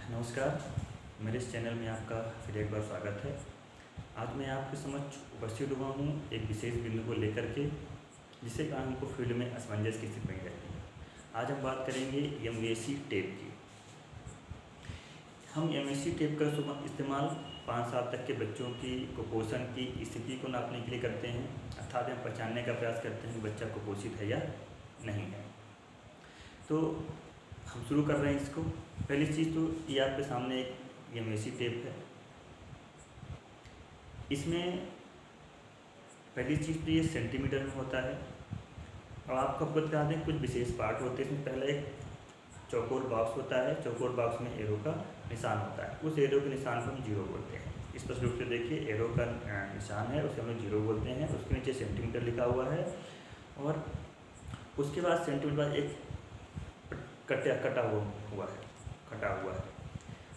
नमस्कार, मेरे इस चैनल में आपका फिर एक बार स्वागत है। आज मैं आपके समक्ष उपस्थित हुआ हूँ एक विशेष बिंदु को लेकर के, जिससे कारण हमको फील्ड में असमंजस की स्थिति बनी रहती है। आज हम बात करेंगे एमएसी टेप की। हम एमएसी टेप का इस्तेमाल 5 साल तक के बच्चों की कुपोषण की स्थिति को नापने के लिए करते हैं, अर्थात हम पहचानने का प्रयास करते हैं कि बच्चा कुपोषित है या नहीं है। तो हम शुरू कर रहे हैं इसको। पहली चीज़ तो ये आपके सामने एक एमएसी टेप है। इसमें पहली चीज़ तो ये सेंटीमीटर में होता है। और आपको अवगत करा दें, कुछ विशेष पार्ट होते हैं। इसमें पहला एक चौकोर बॉक्स होता है। चौकोर बॉक्स में एरो का निशान होता है। उस एरो के निशान को हम जीरो बोलते हैं। स्पष्ट रूप से देखिए, एरो का निशान है, उसे हम लोग जीरो बोलते हैं। उसके नीचे सेंटीमीटर लिखा हुआ है और उसके बाद सेंटीमीटर बाद एक कटा हुआ है।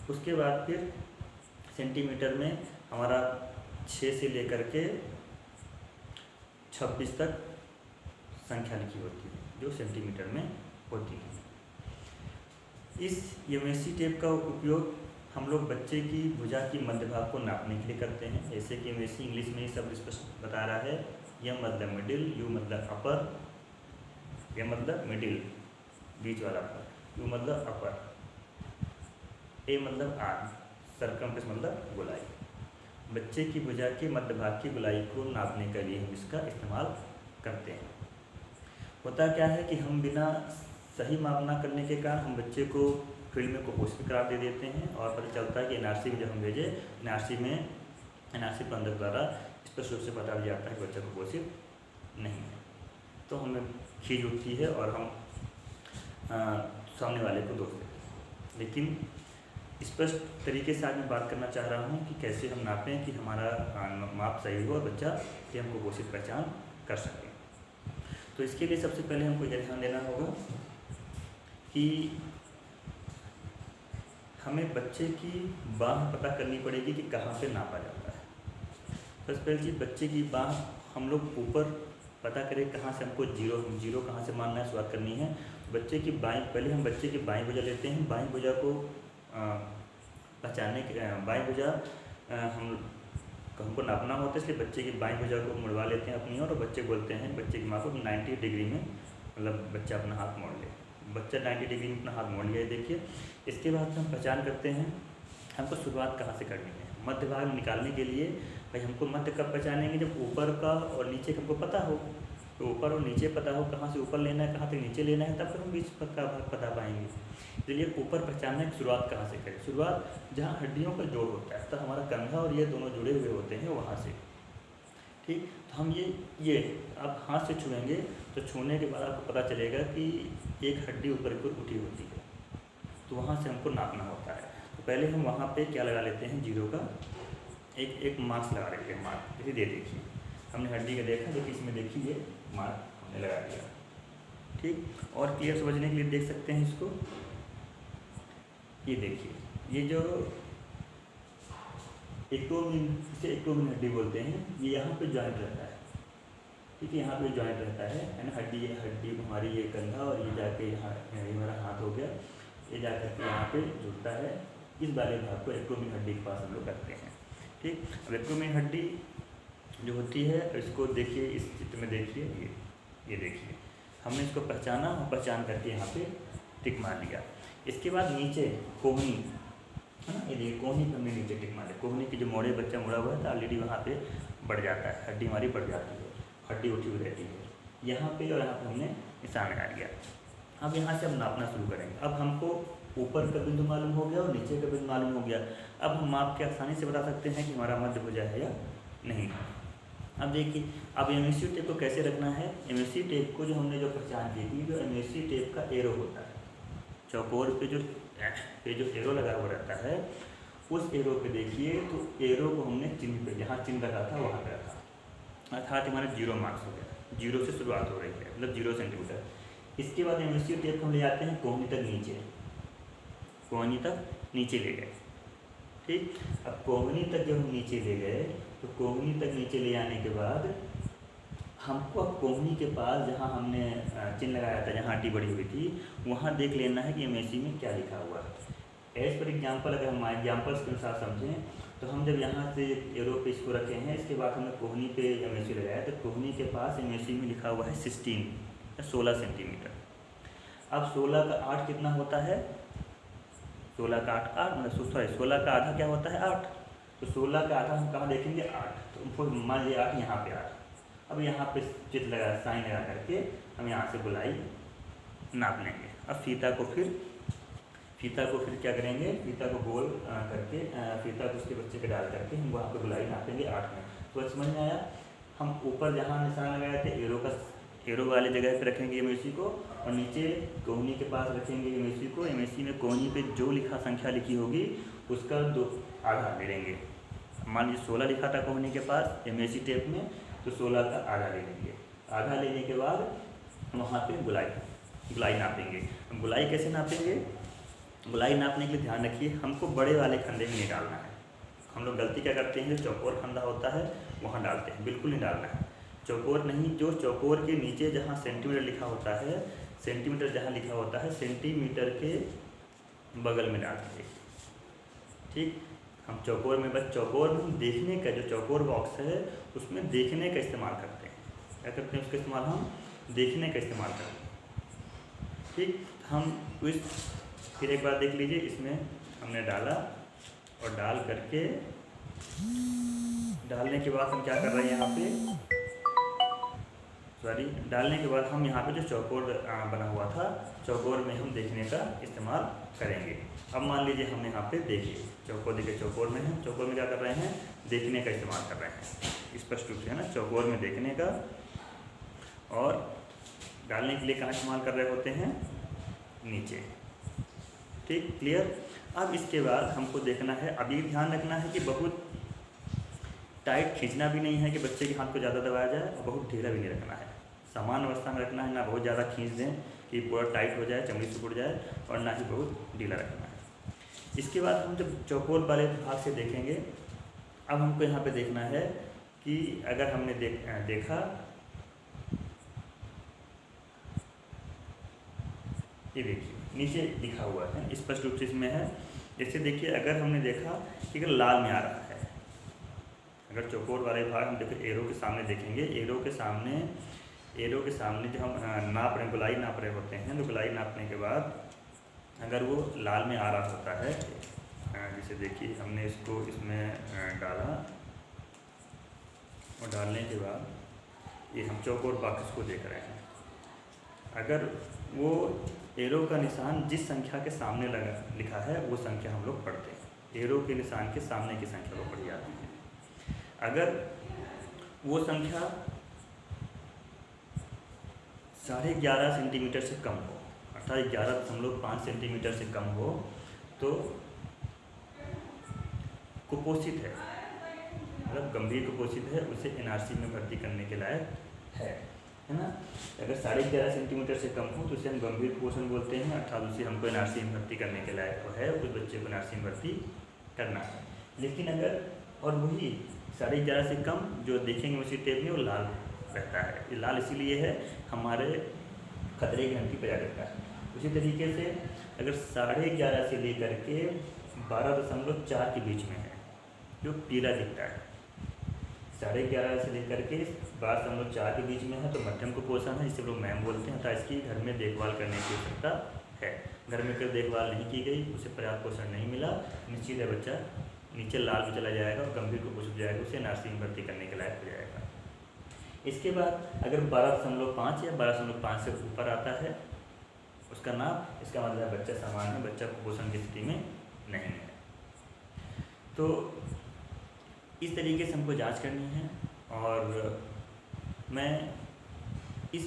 उसके बाद फिर सेंटीमीटर में हमारा 6 से लेकर के 26 तक संख्या लिखी होती है, जो सेंटीमीटर में होती है। इस एमएसी टेप का उपयोग हम लोग बच्चे की भुजा की मध्य भाग को नापने के लिए करते हैं। जैसे कि एमएसी इंग्लिश में ही शब्द स्पष्ट बता रहा है। एम मतलब मिडिल, यू मतलब अपर, एम मतलब मिडिल बीच वाला पर, यू मतलब अपर, ए मतलब आर्म, सरकमफ्रेंस मतलब गोलाई। बच्चे की भुजा के मध्य भाग की गोलाई को नापने के लिए हम इसका इस्तेमाल करते हैं। होता क्या है कि हम बिना सही माप ना करने के कारण हम बच्चे को फील्ड में कुपोषित करार दे देते हैं और पता चलता है कि एनआरसी में जब हम भेजे, एनआरसी प्रबंधक द्वारा स्पष्ट रूप से बता दिया जाता है कि बच्चा कुपोषित नहीं है। तो हमें खीज उठती है और हम सामने वाले को दोष देते हैं। लेकिन स्पष्ट तरीके से आज मैं बात करना चाह रहा हूँ कि कैसे हम नापें कि हमारा माप सही हो और बच्चा कि हम कुपोषित पहचान कर सकें। तो इसके लिए सबसे पहले हमको यह ध्यान देना होगा कि हमें बच्चे की बाँह पता करनी पड़ेगी कि कहाँ पे नापा जाता है। सबसे पहली चीज़, बच्चे की बाँह हम लोग ऊपर पता करें कहाँ से हमको जीरो कहाँ से मानना है, शुरुआत करनी है। बच्चे की पहले हम बच्चे की बाईं भुजा लेते हैं। बाईं भुजा को पहचानने के बाईं भुजा हमको नापना होता है, इसलिए बच्चे की बाईं भुजा को मुड़वा लेते हैं अपनी ओर और बच्चे बोलते हैं बच्चे की माँ को 90 डिग्री में, मतलब बच्चा अपना हाथ मोड़ ले। बच्चा 90 डिग्री में अपना हाथ मोड़ लिया है, देखिए। इसके बाद हम पहचान करते हैं हमको शुरुआत कहाँ से करनी है। मध्य भाग निकालने के लिए भाई हमको मध्य कब पहचानेंगे, जब ऊपर का और नीचे का हमको पता हो। तो ऊपर और नीचे पता हो, कहाँ से ऊपर लेना है, कहाँ से नीचे लेना है, तब फिर हम बीच का भाग बता पाएंगे। इसलिए ऊपर पहचानना है कि शुरुआत कहाँ से करें। शुरुआत जहाँ हड्डियों का जोड़ होता है, तो हमारा कंधा और ये दोनों जुड़े हुए होते हैं, वहाँ से। ठीक, तो हम ये आप हाथ से छुएंगे तो छूने के बाद आपको पता चलेगा कि एक हड्डी ऊपर की ओर उठी होती है, तो वहाँ से हमको नापना होता है। तो पहले हम वहाँ पे क्या लगा लेते हैं, जीरो का एक मार्क्स लगा लेते हैं। मार्क इसे दे देखिए, हमने हड्डी का देखा, देखिए इसमें देखिए ये मार्क हमने लगा दिया। ठीक, और क्लियर समझने के लिए देख सकते हैं इसको। ये देखिए, ये जो इसे एक्टोमिन हड्डी बोलते हैं, ये यहाँ पे जॉइंट रहता है। ठीक है, यहाँ पे जॉइंट रहता है ना। हड्डी हमारी ये कंधा और ये जाके यहाँ, ये हमारा हाथ हो गया, ये जाकर के यहाँ पे जुड़ता है। इस वाले भाग को एक्टोमिन हड्डी के पास हम लोग करते हैं। ठीक, अब एक्टोमिन हड्डी जो होती है, इसको देखिए, इस चित्र में देखिए, ये देखिए, हमने इसको पहचाना और पहचान करके यहाँ पे टिक मार दिया। इसके बाद नीचे कोहनी है ना, ये देखिए कोहनी पर हमने नीचे टिक मारे। कोहनी की जो मोड़े बच्चा मुड़ा हुआ है तो ऑलरेडी वहाँ पे बढ़ जाता है, हड्डी हमारी बढ़ जाती है, हड्डी उठी हुई रहती है यहाँ पे, और यहाँ पे हमने निशान लगा दिया। अब यहाँ से हम नापना शुरू करेंगे। अब हमको ऊपर का बिंदु मालूम हो गया और नीचे का बिंदु मालूम हो गया। अब हम माप के आसानी से बता सकते हैं कि हमारा मध्य भुजा है या नहीं। अब देखिए, अब एमएसी टेप को कैसे रखना है। एमएसी टेप को जो हमने पहचान की थी, जो एमएसी टेप का एरो होता है, चौकोर पे जो एरो लगा हुआ रहता है, उस एरो पे देखिए, तो एरो को हमने चिन्ह पे, जहाँ चिन्ह लगा था वहाँ पे रखा, अर्थात हमारे 0 मार्क्स हो गया। 0 से शुरुआत हो रही है, मतलब 0 सेंटीमीटर। इसके बाद एमएसी टेप हम ले जाते हैं कोहनी तक नीचे, कोहनी तक नीचे ले गए। ठीक, अब कोहनी तक जब हम नीचे ले गए, तो कोहनी तक नीचे ले जाने के बाद हमको अब कोहनी के पास जहाँ हमने चिन्ह लगाया था, जहाँ हड्डी बड़ी हुई थी, वहाँ देख लेना है कि एमएसी में क्या लिखा हुआ है। एज पर एग्जाम्पल अगर हम एग्जाम्पल्स के अनुसार समझें तो हम जब यहाँ से एरो पे इसको रखे हैं, इसके बाद हमने कोहनी पे एमएससी लगाया, तो कोहनी के पास एमएससी में लिखा हुआ है 16 सेंटीमीटर। अब 16 का 8 कितना होता है? 16 का 8 मतलब सॉरी 16 का आधा क्या होता है? 8। तो 16 का आधा हम कहाँ देखेंगे? 8। तो मान लीजिए 8 यहाँ पे 8। अब यहाँ पे चित्र लगा साइन लगा करके हम यहाँ से गोलाई नाप लेंगे। अब फीता को फिर क्या करेंगे? फीता को गोल करके फीता को उसके बच्चे पे डाल करके हम वहाँ पे गोलाई नापेंगे 8 में। तो समझ में आया? हम ऊपर जहाँ निशान लगाए थे एरो वाले जगह पे रखेंगे एमएससी को, और नीचे कोहनी के पास रखेंगे एमएससी को। एमएससी में कोहनी पे जो संख्या लिखी होगी उसका आधा ले लेंगे। मान लीजिए 16 लिखा था कोहनी के पास एमएससी टेप में, तो 16 का आधा ले लेंगे। आधा लेने के बाद वहाँ पे गुलाई नापेंगे। गुलाई कैसे नापेंगे? गुलाई नापने के लिए ध्यान रखिए, हमको बड़े वाले खंडे में नहीं डालना है। हम लोग गलती क्या करते हैं, जो चौकोर खंडा होता है वहाँ डालते हैं, बिल्कुल नहीं डालना है। चौकोर नहीं, जो चौकोर के नीचे जहाँ सेंटीमीटर लिखा होता है, सेंटीमीटर जहाँ लिखा होता है, सेंटीमीटर के बगल में डालेंगे। ठीक, हम चौकोर में बस चौकोर में देखने का, जो चौकोर बॉक्स है उसमें देखने का इस्तेमाल करते हैं। क्या करते हैं? उसका इस्तेमाल हम देखने का इस्तेमाल करते हैं। ठीक, हम फिर एक बार देख लीजिए, इसमें हमने डाला और डालने के बाद हम क्या कर रहे हैं यहाँ पे, डालने के बाद हम यहाँ पे जो चौकोर बना हुआ था, चौकोर में हम देखने का इस्तेमाल करेंगे। अब मान लीजिए हमने यहाँ पे देखिए चौकोर में है, चौकोर में क्या कर रहे हैं? देखने का इस्तेमाल कर रहे हैं, स्पष्ट रूप से, है ना, चौकोर में देखने का। और डालने के लिए कहाँ इस्तेमाल कर रहे होते हैं? नीचे। ठीक, क्लियर। अब इसके बाद हमको देखना है, अभी ध्यान रखना है कि बहुत टाइट खींचना भी नहीं है कि बच्चे के हाथ को ज़्यादा दबाया जाए, और बहुत ढीला भी नहीं रखना है। समान अवस्था में रखना है, ना बहुत ज़्यादा खींच दें कि पूरा टाइट हो जाए, चमड़ी से उड़ जाए, और ना ही बहुत ढीला रखना है। इसके बाद हम जब चौकोर वाले भाग से देखेंगे, अब हमको यहाँ पे देखना है कि अगर हमने देखा, ये देखिए नीचे लिखा हुआ है, स्पष्ट रूप से इसमें है। जैसे देखिए, अगर हमने देखा कि अगर लाल में आ रहा है, अगर चौकोर वाले भाग हम देखिए एरो के सामने देखेंगे, एरो के सामने जो हम नाप रहे, गोलाई नाप रहे होते हैं, तो गोलाई नापने के बाद अगर वो लाल में आ रहा होता है, जैसे देखिए हमने इसको इसमें डाला, और डालने के बाद ये हम चौकोर बॉक्स को देख रहे हैं। अगर वो एरो का निशान जिस संख्या के सामने लिखा है वो संख्या हम लोग पढ़ते हैं, एरो के निशान के सामने की संख्या को पढ़ जाती है। अगर वो संख्या 11.5 सेंटीमीटर से कम हो, अर्थात 11.5 सेंटीमीटर से कम हो, तो कुपोषित है, मतलब गंभीर कुपोषित है, उसे एनआरसी में भर्ती करने के लायक है ना। अगर 11.5 सेंटीमीटर से कम हो तो उसे हम गंभीर कुपोषण बोलते हैं, अर्थात उसे हमको एनआरसी में भर्ती करने के लायक तो है, उस बच्चे को एनआरसी में भर्ती करना है। लेकिन अगर, और वही 11.5 से कम जो देखेंगे उसी टेप में वो लाल रहता है। ये लाल इसीलिए है, हमारे खतरे की घंटी बजा देता है। उसी तरीके से अगर 11.5 से लेकर के 12.4 के बीच में है, जो पीला दिखता है, 11.5 से लेकर के 12.4 के बीच में है, तो मध्यम कुपोषण है, जिसे लोग मैम बोलते हैं, तथा इसकी घर में देखभाल करने की आवश्यकता है। घर में अगर देखभाल नहीं की गई, उसे पर्याप्त पोषण नहीं मिला, निश्चित है बच्चा नीचे लाल में चला जाएगा और गंभीर कुपोषित हो जाएगा, उसे एनआरसी में भर्ती करने के लायक हो जाएगा। इसके बाद अगर 12.5 या 12.5 से ऊपर आता है उसका नाप, इसका मतलब बच्चा सामान्य है, बच्चा कुपोषण की स्थिति में नहीं है। तो इस तरीके से हमको जांच करनी है, और मैं इस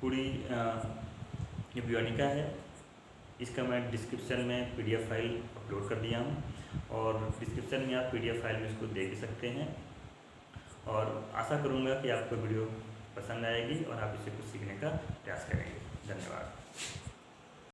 पूरी ये ब्योनिका है, इसका मैं डिस्क्रिप्शन में PDF फाइल अपलोड कर दिया हूँ, और डिस्क्रिप्शन में आप PDF फाइल में इसको देख सकते हैं। और आशा करूँगा कि आपको वीडियो पसंद आएगी और आप इसे कुछ सीखने का प्रयास करेंगे। धन्यवाद।